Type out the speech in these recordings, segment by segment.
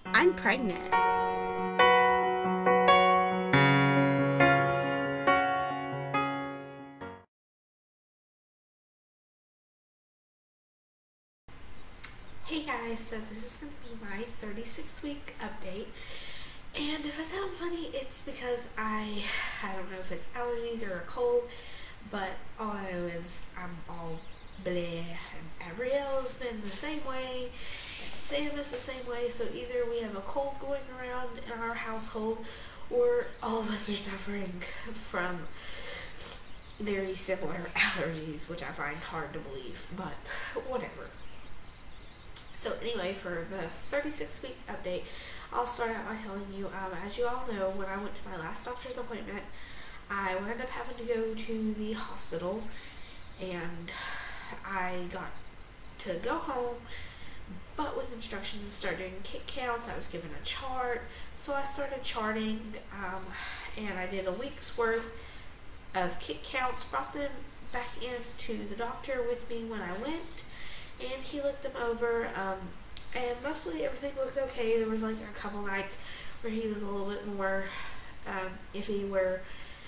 I'm pregnant. Hey guys, so this is going to be my 36-week update. And if I sound funny, it's because I don't know if it's allergies or a cold, but all I know is I'm all bleh. And Ariel's been the same way, and Sam is the same way, so either we have a cold going around in our household, or all of us are suffering from very similar allergies, which I find hard to believe, but whatever. So anyway, for the 36-week update, I'll start out by telling you, as you all know, when I went to my last doctor's appointment, I wound up having to go to the hospital, and I got to go home, but with instructions to start doing kick counts. I was given a chart, so I started charting, and I did a week's worth of kick counts, brought them back into the doctor with me when I went, and he looked them over, and mostly everything looked okay. There was like a couple nights where he was a little bit more iffy, where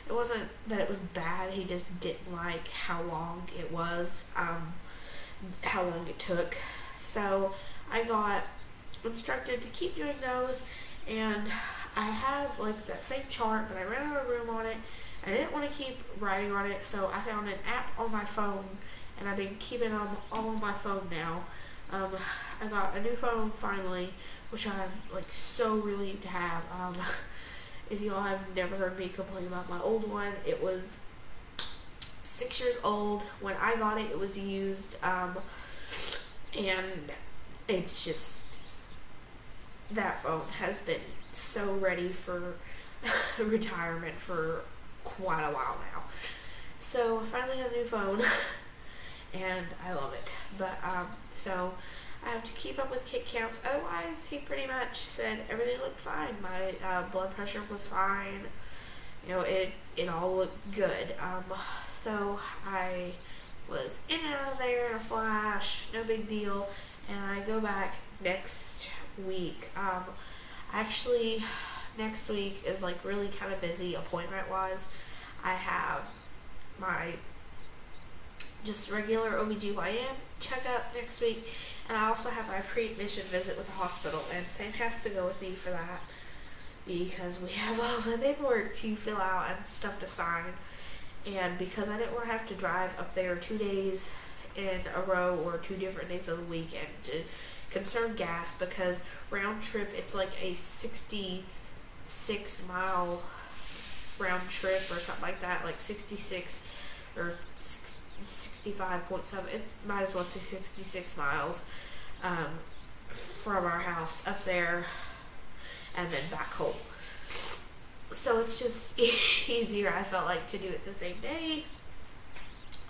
it wasn't that it was bad, he just didn't like how long it was, how long it took. So I got instructed to keep doing those, and I have like that same chart, but I ran out of room on it. I didn't want to keep writing on it, so I found an app on my phone, and I've been keeping them all on my phone now. I got a new phone finally, which I'm like so relieved to have. If y'all have never heard me complain about my old one, it was 6 years old. When I got it, it was used, and it's just, that phone has been so ready for retirement for quite a while now. So I finally got a new phone, and I love it. But so I have to keep up with kick counts. Otherwise, he pretty much said everything looked fine. My blood pressure was fine. You know, it all looked good. So I was in and out of there in a flash, no big deal. And I go back next week. Actually, next week is like really kind of busy appointment wise. I have my just regular OBGYN checkup next week, and I also have my pre-admission visit with the hospital, and Sam has to go with me for that because we have all the paperwork to fill out and stuff to sign, and because I didn't want to have to drive up there 2 days in a row or 2 different days of the week and to conserve gas, because round trip it's like a 66 mile round trip or something like that, like 66 or 65.7, it might as well say 66 miles from our house up there and then back home. So it's just easier, I felt like, to do it the same day.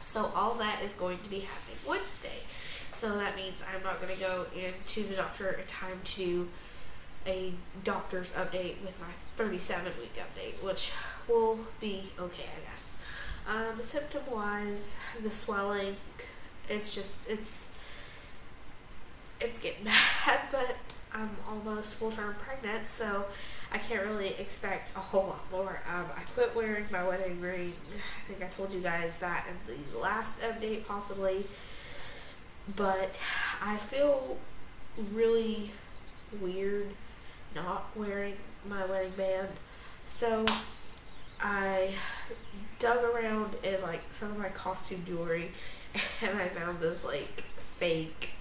So all that is going to be happening Wednesday. So that means I'm not going to go into the doctor in time to do a doctor's update with my 37-week update, which will be okay, I guess. Symptom-wise, the swelling, it's getting bad, but I'm almost full-term pregnant, so I can't really expect a whole lot more. I quit wearing my wedding ring. I think I told you guys that in the last update, possibly, but I feel really weird not wearing my wedding band, so I dug around in like some of my costume jewelry, and I found this like fake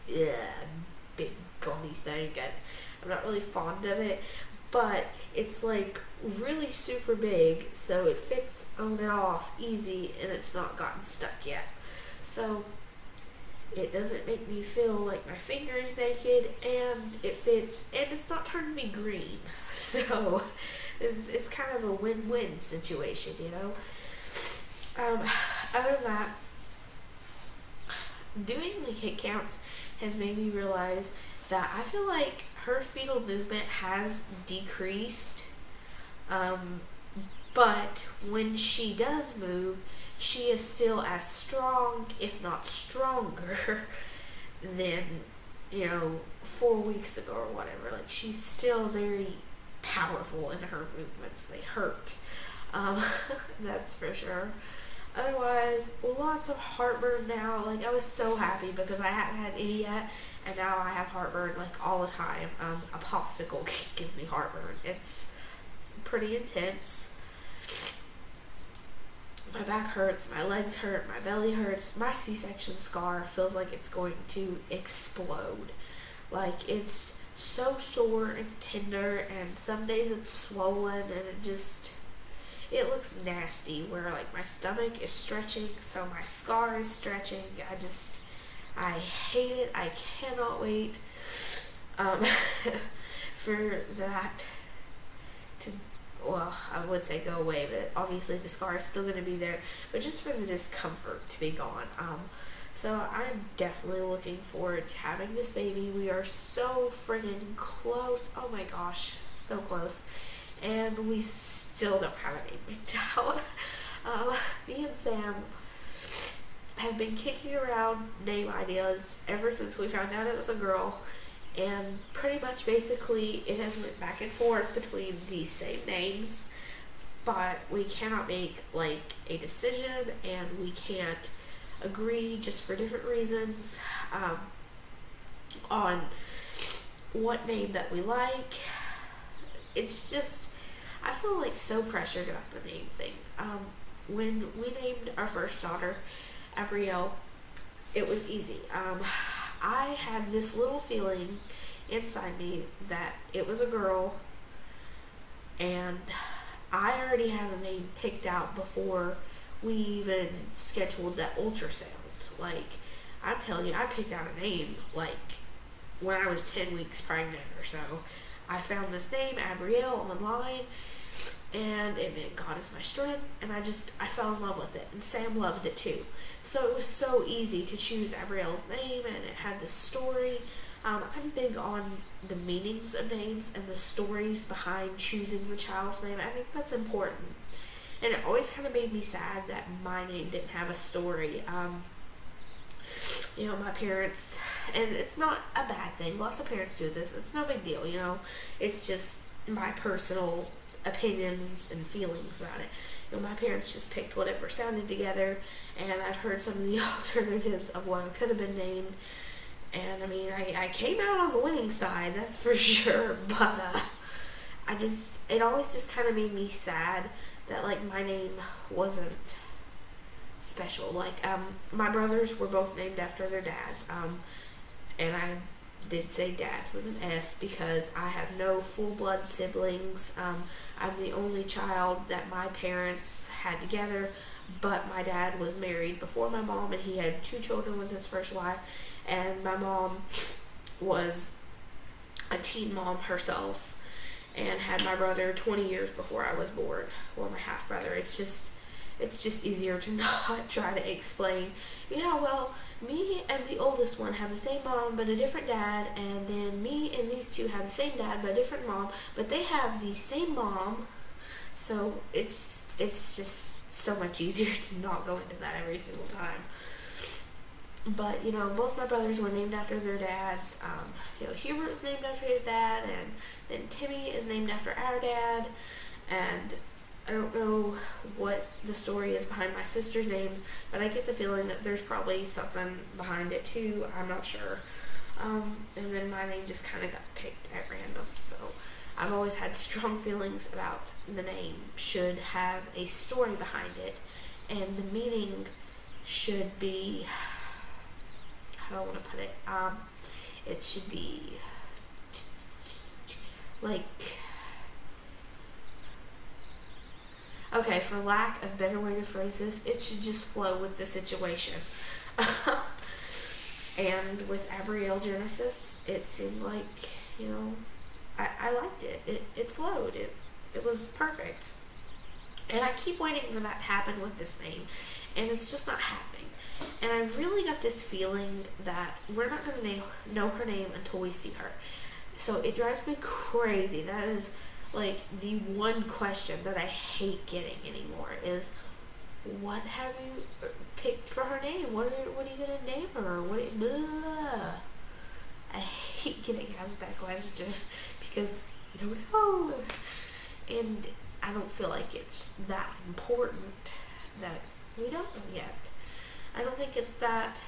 big gummy thing, and I'm not really fond of it, but it's like really super big, so it fits on and off easy, and it's not gotten stuck yet. So it doesn't make me feel like my finger is naked, and it fits, and it's not turning me green. So it's kind of a win-win situation, you know. Other than that, doing the kick counts has made me realize that I feel like her fetal movement has decreased, but when she does move, she is still as strong, if not stronger, than 4 weeks ago or whatever. Like, she's still very powerful in her movements. They hurt. That's for sure. Otherwise, lots of heartburn now. Like, I was so happy because I hadn't had any yet, and now I have heartburn like all the time. A popsicle can give me heartburn. It's pretty intense. My back hurts, my legs hurt, my belly hurts. My C-section scar feels like it's going to explode. Like, it's so sore and tender, and some days it's swollen, and it looks nasty, where like my stomach is stretching, so my scar is stretching. I hate it. I cannot wait for that to, well, I would say go away, but obviously the scar is still going to be there, but just for the discomfort to be gone. So I'm definitely looking forward to having this baby. We are so friggin' close. Oh my gosh, so close. And we still don't have a name picked out. Me and Sam have been kicking around name ideas ever since we found out it was a girl. And pretty much basically it has went back and forth between these same names. But we cannot make like a decision, and we can't agree, just for different reasons, on what name that we like. It's just, I feel like so pressured about the name thing. When we named our first daughter Abrielle, it was easy. I had this little feeling inside me that it was a girl, and I already had a name picked out before we even scheduled that ultrasound. Like, I'm telling you, I picked out a name like when I was 10 weeks pregnant or so. I found this name, Abrielle, online, and it meant God is my strength, and I fell in love with it, and Sam loved it too. So it was so easy to choose Abrielle's name, and it had the story. I'm big on the meanings of names and the stories behind choosing the child's name. I think that's important. And it always kind of made me sad that my name didn't have a story. My parents, and it's not a bad thing. Lots of parents do this. It's no big deal, It's just my personal opinions and feelings about it. My parents just picked whatever sounded together, and I've heard some of the alternatives of what it could have been named. And, I mean, I came out on the winning side, that's for sure. But, it always just kind of made me sad that, like, my name wasn't special. Like, my brothers were both named after their dads, and I did say dads with an S because I have no full-blood siblings. I'm the only child that my parents had together, but my dad was married before my mom, and he had 2 children with his first wife, and my mom was a teen mom herself and had my brother 20 years before I was born. Well, my half-brother. It's just easier to not try to explain, well, me and the oldest one have the same mom but a different dad, and then me and these 2 have the same dad but a different mom, but they have the same mom. So it's just so much easier to not go into that every single time. But, both my brothers were named after their dads. Hubert was named after his dad, and then Timmy is named after our dad, and I don't know what the story is behind my sister's name, but I get the feeling that there's probably something behind it too. I'm not sure. And then my name just kind of got picked at random. So I've always had strong feelings about the name. Should have a story behind it, and the meaning should be, how do I want to put it? It should be like, okay, for lack of better way to phrase this, it should just flow with the situation. And with Abrielle Genesis, it seemed like, I liked it. It flowed. It was perfect. And I keep waiting for that to happen with this name, and it's just not happening. And I really got this feeling that we're not going to know her name until we see her. So it drives me crazy. That is like the one question that I hate getting anymore is, what have you picked for her name? What are you going to name her? Blah. I hate getting asked that question because you don't know. And I don't feel like it's that important that we don't know yet. I don't think it's that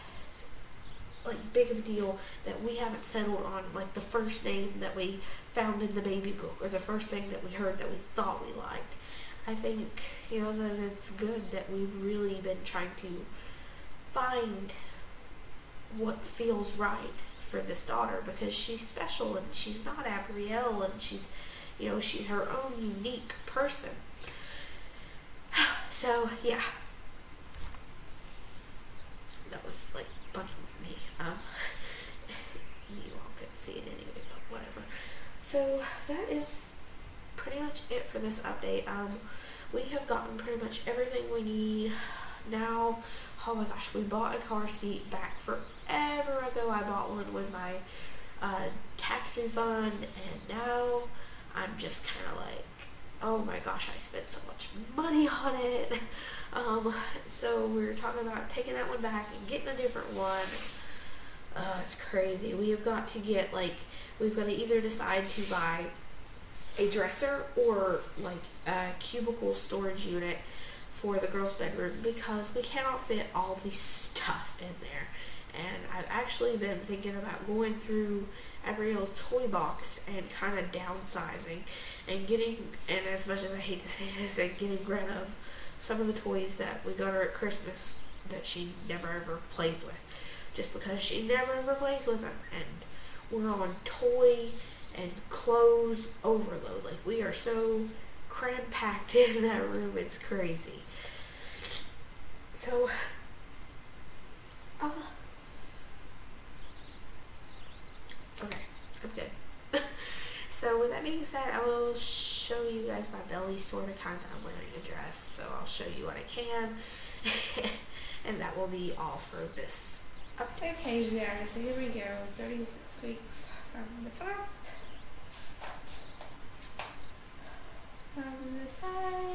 like big of a deal that we haven't settled on like the first name that we found in the baby book or the first thing that we heard that we thought we liked. I think, that it's good that we've really been trying to find what feels right for this daughter, because she's special and she's not Abrielle, and she's her own unique person. So yeah, that was like bugging me. You all couldn't see it anyway, but whatever. So that is pretty much it for this update. We have gotten pretty much everything we need now. Oh my gosh, we bought a car seat back forever ago. I bought one with my tax refund, and now I'm just kind of like, oh my gosh, I spent so much money on it. So we're talking about taking that one back and getting a different one. It's crazy. We have got to get we've got to either decide to buy a dresser or like a cubicle storage unit for the girls' bedroom, because we cannot fit all the stuff in there. And I've actually been thinking about going through Abrielle's toy box and kind of downsizing and and as much as I hate to say this, and getting rid of some of the toys that we got her at Christmas that she never ever plays with, just because she never ever plays with them. And we're on toy and clothes overload. Like, we are so cram-packed in that room, it's crazy. So, okay, I'm good. So with that being said, I will show you guys my belly sort of kind of. I'm wearing a dress, so I'll show you what I can. And that will be all for this update. Okay, guys, so here we go. 36 weeks from the front. From the side.